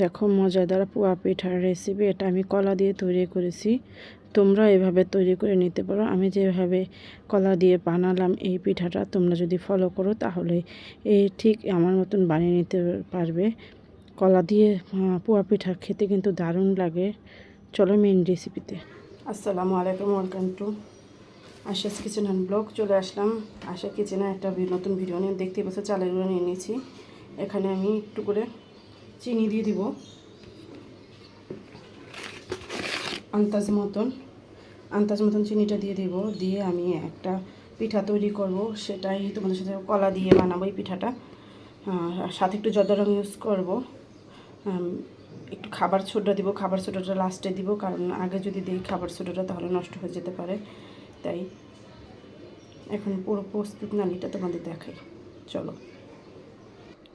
দেখো মজাদার পোয়া পিঠার রেসিপি। এটা আমি কলা দিয়ে তৈরি করেছি। তোমরা এভাবে তৈরি করে নিতে পারো। আমি যেভাবে কলা দিয়ে বানালাম এই পিঠাটা তোমরা যদি ফলো করো তাহলে এই ঠিক আমার মতন বানিয়ে নিতে পারবে। কলা দিয়ে পোয়া পিঠা খেতে কিন্তু দারুণ লাগে। চলো মেন রেসিপিতে। আসসালামু আলাইকুম, welcome to Asha's kitchen and blog. চলে আসলাম আশা কিচেনে একটা নতুন ভিডিও নিয়ে। দেখতে পাচ্ছ চালেরগুলো নিয়ে নিয়েছি। এখানে আমি একটু করে চিনি দিয়ে দিব আন্দাজ মতন চিনিটা দিয়ে দেব। দিয়ে আমি একটা পিঠা তৈরি করব, সেটাই তোমাদের সাথে কলা দিয়ে বানাবো এই পিঠাটা। সাথে একটু জর্দা রং ইউজ করব। একটু খাবার সোডা দিব। খাবার সোডাটা লাস্টে দিব, কারণ আগে যদি দিই খাবার সোডাটা তাহলে নষ্ট হয়ে যেতে পারে। তাই এখন পুরো প্রস্তুত নালিটা তোমাদের দেখাই। চলো,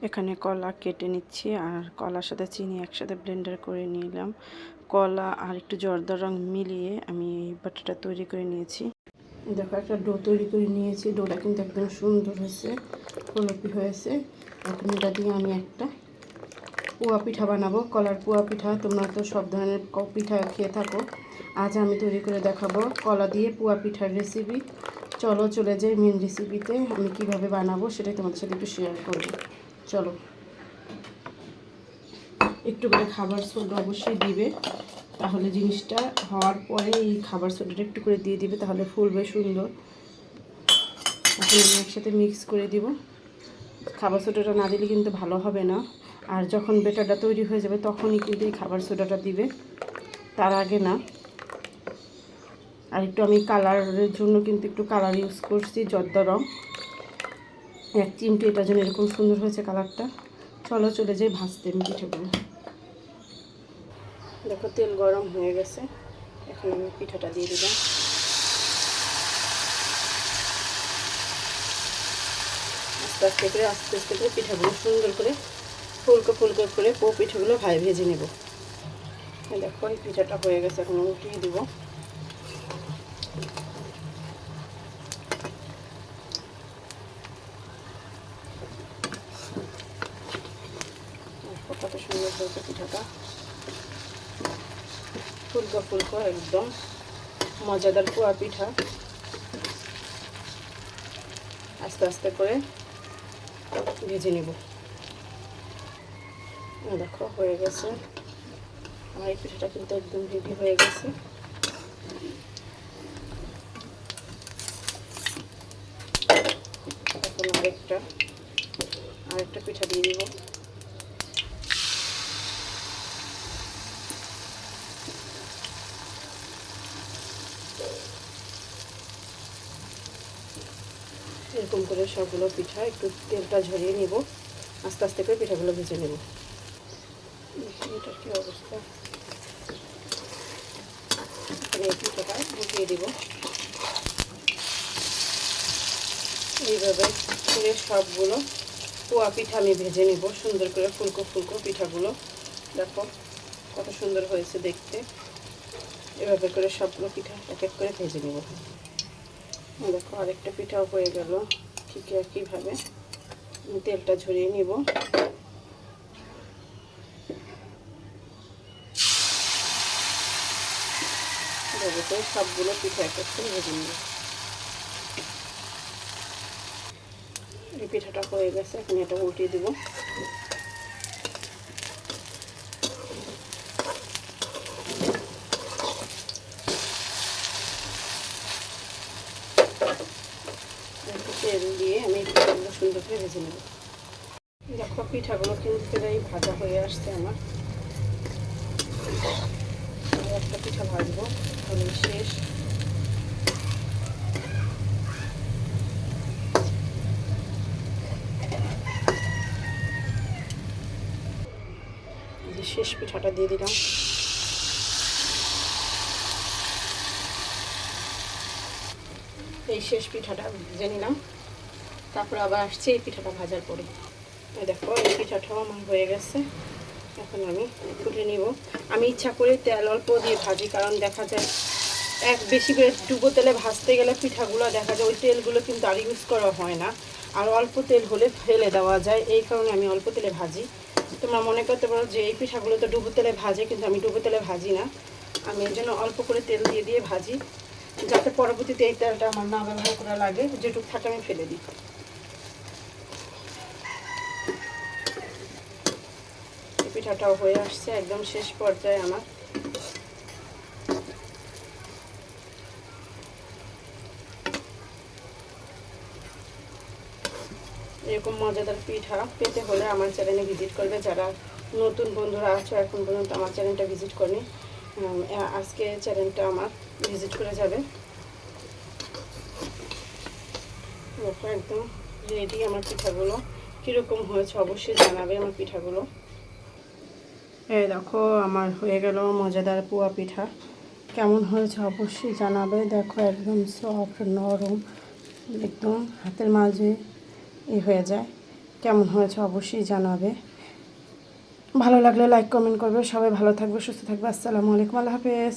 এখানে কলা কেটে নিচ্ছি আর কলার সাথে চিনি একসাথে ব্লেন্ডার করে নিলাম। কলা আর একটু জর্দা রং মিলিয়ে আমি এই বাটাটা তৈরি করে নিয়েছি। দেখো একটা ডো তৈরি করে নিয়েছি। ডোটা কিন্তু একদম সুন্দর হয়েছে, ফলপি হয়েছে। এখন এটা দিয়ে আমি একটা পোয়া পিঠা বানাবো, কলার পোয়া পিঠা। তোমরা তো সব ধরনের পিঠা খেয়ে থাকো, আজ আমি তৈরি করে দেখাবো কলা দিয়ে পোয়া পিঠার রেসিপি। চলো চলে যাই মেন রেসিপিতে। আমি কিভাবে বানাবো সেটাই তোমাদের সাথে একটু শেয়ার করব। চলো, একটু করে খাবার সোডা অবশ্যই দিবে, তাহলে জিনিসটা হওয়ার পরে এই খাবার সোডাটা একটু করে দিয়ে দিবে, তাহলে ফুলবে সুন্দর। এখন আমি একসাথে মিক্স করে দিব। খাবার সোডাটা না দিলে কিন্তু ভালো হবে না। আর যখন বেটারটা তৈরি হয়ে যাবে তখনই কিন্তু এই খাবার সোডাটা দিবে, তার আগে না। আর একটু আমি কালারের জন্য কিন্তু একটু কালার ইউজ করছি, জর্দা রং 1 চিমটি। এটার জন্য এরকম সুন্দর হয়েছে কালারটা। চলো চলে যাই ভাজতে আমি পিঠাগুলো। দেখো তেল গরম হয়ে গেছে, এখন আমি পিঠাটা দিয়ে দিলাম। আস্তে আস্তে করে পিঠাগুলো সুন্দর করে ফুলকো করে পিঠাগুলো ভেজে নেব। দেখো এই পিঠাটা হয়ে গেছে, এখন উঠিয়ে দিব। কত সুন্দর হয়েছে পিঠাটা, ফুলকো একদম মজাদার পোয়া পিঠা। আস্তে আস্তে করে ভেজে নেব। দেখো হয়ে গেছে আমার এই পিঠাটা, কিন্তু একদম রেডি হয়ে গেছে। এখন আরেকটা পিঠা দিয়ে দিব। এরকম করে সবগুলো পিঠা একটু তেলটা ঝরিয়ে নেব, আস্তে আস্তে করে পিঠাগুলো ভেজে নেব। এটার কী অবস্থা, এই পিঠাটা উঠিয়ে দিব। এইভাবে করে সবগুলো পোয়া পিঠা আমি ভেজে নেব সুন্দর করে, ফুলকো পিঠাগুলো। দেখো কত সুন্দর হয়েছে দেখতে। এভাবে করে সবগুলো পিঠা এক এক করে ভেজে নেব। দেখো আরেকটা পিঠাও হয়ে গেল, ঠিক একইভাবে আমি তেলটা ঝরিয়ে নিব। এভাবে করে সবগুলো পিঠা এক এক করে ভেজে নেব। এই পিঠাটা হয়ে গেছে, এখন এটা উল্টিয়ে দেব। তেল দিয়ে আমি পিঠাগুলো সুন্দর করে ভেজে নেব। দেখো পিঠাগুলো কিন্তু প্রায় ভাজা হয়ে আসছে আমার। একটা পিঠা ভাজবো, তাহলে শেষ। শেষ পিঠাটা দিয়ে দিলাম। এই শেষ পিঠাটা ভেজে নিলাম, তারপর আবার আসছে এই পিঠাটা ভাজার পরে। দেখো এই পিঠাটাও আমার হয়ে গেছে, এখন আমি তুলে নিব। আমি ইচ্ছা করে তেল অল্প দিয়ে ভাজি, কারণ দেখা যায় বেশি করে ডুবো তেলে ভাজতে গেলে পিঠাগুলো দেখা যায় ওই তেলগুলো কিন্তু আর ইউজ করা হয় না, আর অল্প তেল হলে ফেলে দেওয়া যায়। এই কারণে আমি অল্প তেলে ভাজি। তোমরা মনে করতে পারো যে এই পিঠাগুলো তো ডুবো তেলে ভাজে, কিন্তু আমি ডুবো তেলে ভাজি না। আমি এর জন্য অল্প করে তেল দিয়ে দিয়ে ভাজি, যাতে পরবর্তীতে এই তেলটা আমার না ব্যবহার করা লাগে, যেটুকু থাকে আমি ফেলে দিই। এই পিঠাটাও হয়ে আসছে, একদম শেষ পর্যায়ে আমার। এরকম মজাদার পিঠা পেতে হলে আমার চ্যানেলে ভিজিট করবে। যারা নতুন বন্ধুরা আছো এখন পর্যন্ত আমার চ্যানেলটা ভিজিট করনি, আজকে চ্যানেলটা আমার ভিজিট করে যাবে। একদম রেডি আমার পিঠাগুলো। কীরকম হয়েছে অবশ্যই জানাবে আমার পিঠাগুলো। এই দেখো আমার হয়ে গেল মজাদার পোয়া পিঠা। কেমন হয়েছে অবশ্যই জানাবে। দেখো একদম সফট নরম, একদম হাতের মাঝে হয়ে যায়। কেমন হয়েছে অবশ্যই জানাবে। ভালো লাগলে লাইক কমেন্ট করবে। সবাই ভালো থাকবে, সুস্থ থাকবে। আসসালামু আলাইকুম, আল্লাহ হাফেজ।